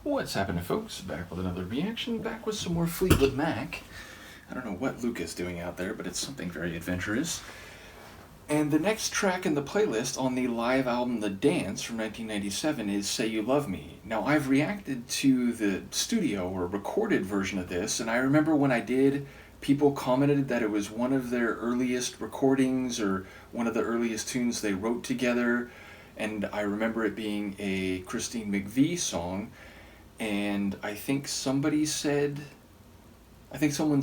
What's happening, folks? Back with another reaction, back with some more Fleetwood Mac. I don't know what Luke is doing out there, but it's something very adventurous. And the next track in the playlist on the live album The Dance from 1997 is Say You Love Me. Now, I've reacted to the studio or recorded version of this, and I remember when I did, people commented that it was one of their earliest recordings or one of the earliest tunes they wrote together. And I remember it being a Christine McVie song. And I think someone's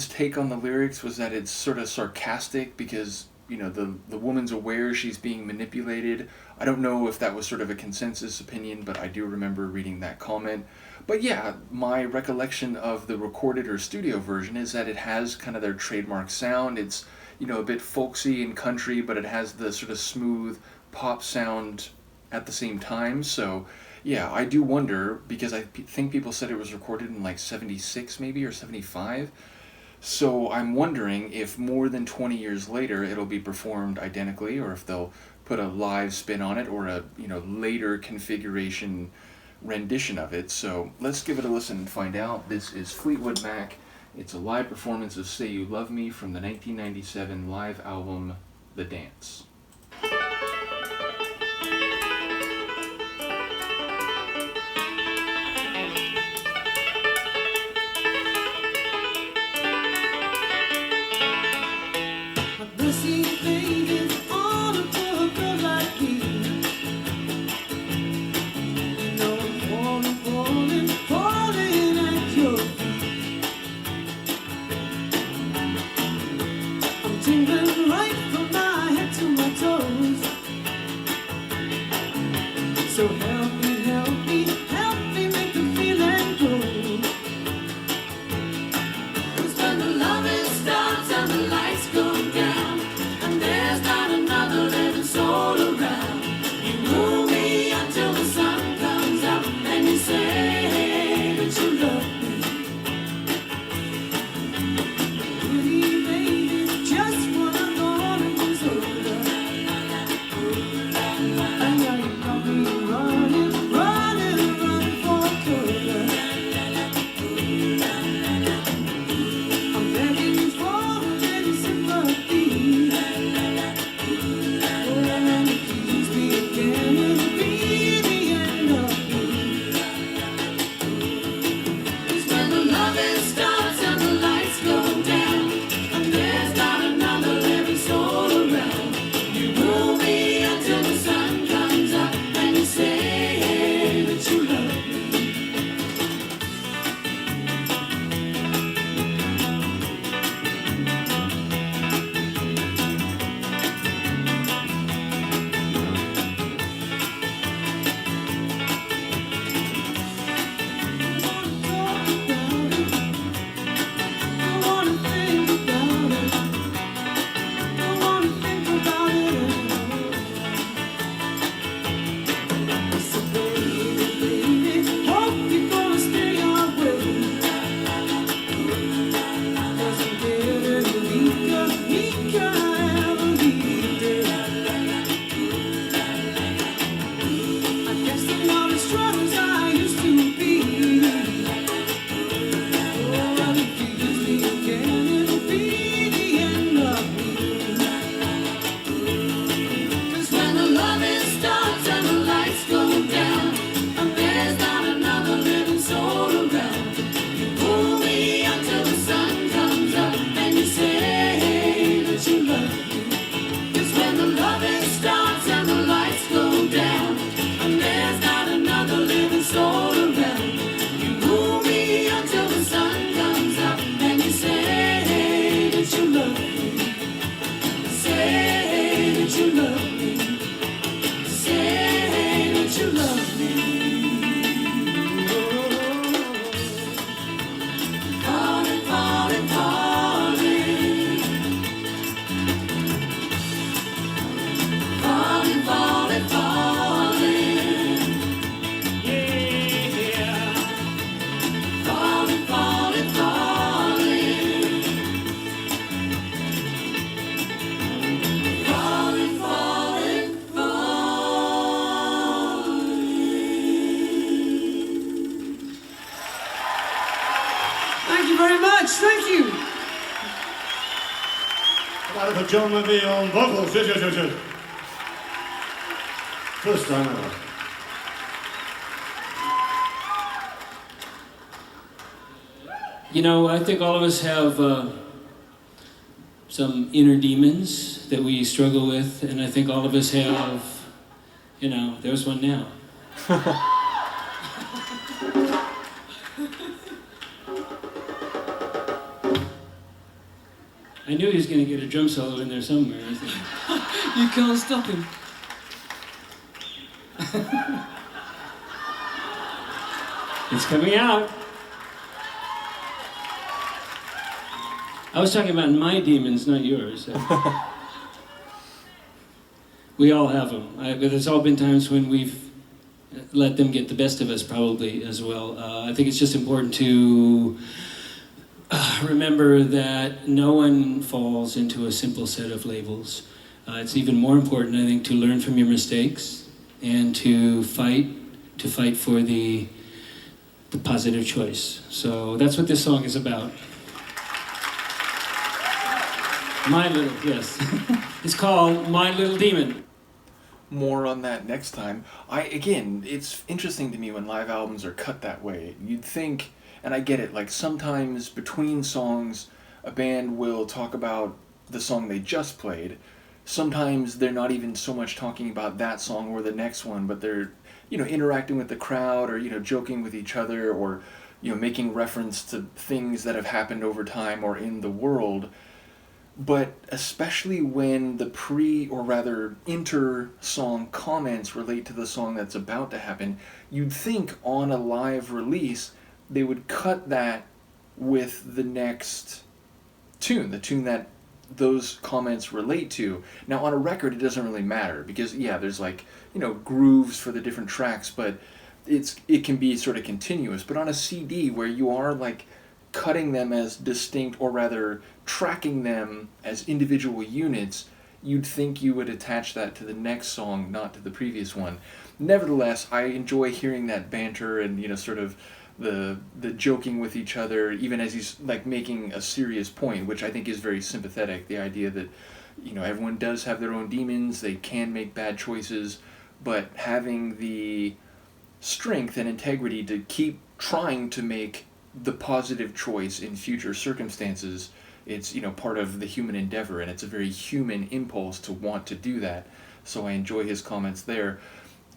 take on the lyrics was that it's sort of sarcastic because, the woman's aware she's being manipulated. I don't know if that was sort of a consensus opinion, but I do remember reading that comment. But yeah, my recollection of the recorded or studio version is that it has kind of their trademark sound. It's, a bit folksy and country, but it has the sort of smooth pop sound at the same time. So yeah, I do wonder, because I think people said it was recorded in like 76 maybe, or 75. So I'm wondering if more than 20 years later it'll be performed identically, or if they'll put a live spin on it, or a later configuration rendition of it. So let's give it a listen and find out. This is Fleetwood Mac. It's a live performance of Say You Love Me from the 1997 live album The Dance. Tingling right from my head to my much. Thank you. About for John Levy on vocals. Yes. First time ever. You know, I think all of us have some inner demons that we struggle with, and I think all of us have, you know, there's one now. I knew he was going to get a drum solo in there somewhere. I think. You can't stop him. It's coming out. I was talking about my demons, not yours. We all have them. But there's all been times when we've let them get the best of us, probably, as well. I think it's just important to remember that no one falls into a simple set of labels. It's even more important, I think, to learn from your mistakes and to fight for the positive choice. So that's what this song is about. Yes. It's called My Little Demon. More on that next time. Again, it's interesting to me when live albums are cut that way. You'd think, and I get it, like sometimes between songs, a band will talk about the song they just played. Sometimes they're not even so much talking about that song or the next one, but they're, interacting with the crowd or, joking with each other or, making reference to things that have happened over time or in the world. But especially when the inter-song comments relate to the song that's about to happen, you'd think on a live release they would cut that with the next tune, the tune that those comments relate to. Now on a record it doesn't really matter because there's grooves for the different tracks, but it can be sort of continuous. But on a CD where you are cutting them as distinct, or rather tracking them as individual units, you'd think you would attach that to the next song, not to the previous one. Nevertheless, I enjoy hearing that banter and sort of the joking with each other, even as he's making a serious point, which I think is very sympathetic. The idea that everyone does have their own demons, they can make bad choices, but having the strength and integrity to keep trying to make the positive choice in future circumstances. It's part of the human endeavor, and it's a very human impulse to want to do that. So I enjoy his comments there.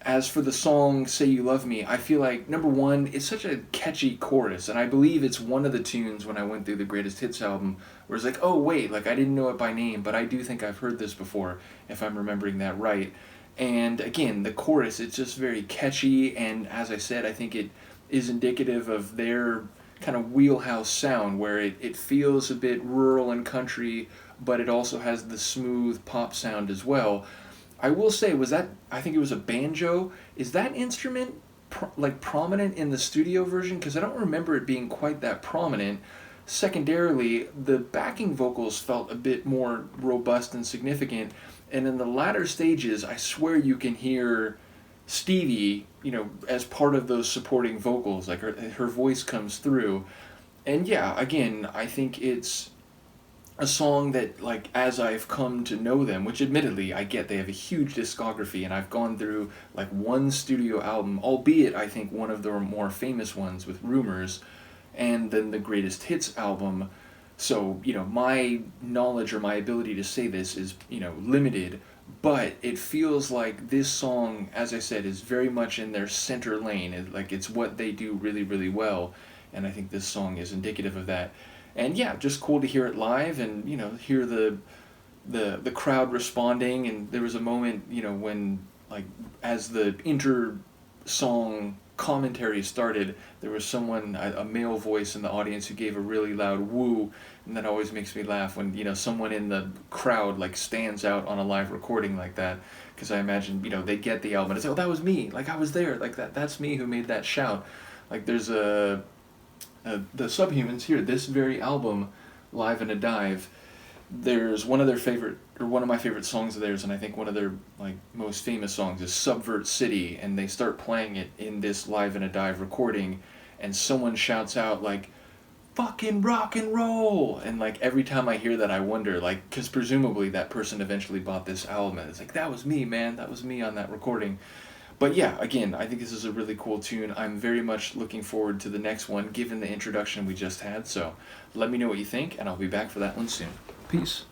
As for the song Say You Love Me, I feel like, number one, it's such a catchy chorus, and I believe it's one of the tunes when I went through the Greatest Hits album where it's oh wait, I didn't know it by name, but I do think I've heard this before, if I'm remembering that right. And again, the chorus, it's just very catchy, and as I said, I think it is indicative of their kind of wheelhouse sound, where it feels a bit rural and country, but it also has the smooth pop sound as well. I will say, I think it was a banjo. Is that instrument prominent in the studio version? Because I don't remember it being quite that prominent. Secondarily, the backing vocals felt a bit more robust and significant, and in the latter stages, I swear you can hear Stevie, as part of those supporting vocals, her voice comes through. And again, I think it's a song that, as I've come to know them, which admittedly, I get they have a huge discography, and I've gone through, one studio album, albeit, I think, one of their more famous ones with Rumors, and then the Greatest Hits album. So, my knowledge or my ability to say this is, limited, but it feels like this song, as I said, is very much in their center lane. It's what they do really, really well, and I think this song is indicative of that. And just cool to hear it live and hear the crowd responding. And there was a moment when as the inter-song commentary started, there was someone, a male voice in the audience, who gave a really loud woo, and that always makes me laugh when someone in the crowd stands out on a live recording like that, because I imagine they get the album and it's that was me, I was there, that's me who made that shout. There's the Subhumans here, this very album, Live in a Dive, there's one of my favorite songs of theirs, and I think one of their most famous songs is Subvert City, and they start playing it in this Live in a Dive recording, and someone shouts out fucking rock and roll. And like every time I hear that, I wonder, like, because presumably that person eventually bought this album, and it's like, that was me, man, that was me on that recording. But yeah, again, I think this is a really cool tune. I'm very much looking forward to the next one, given the introduction we just had. So let me know what you think, and I'll be back for that one soon. Peace.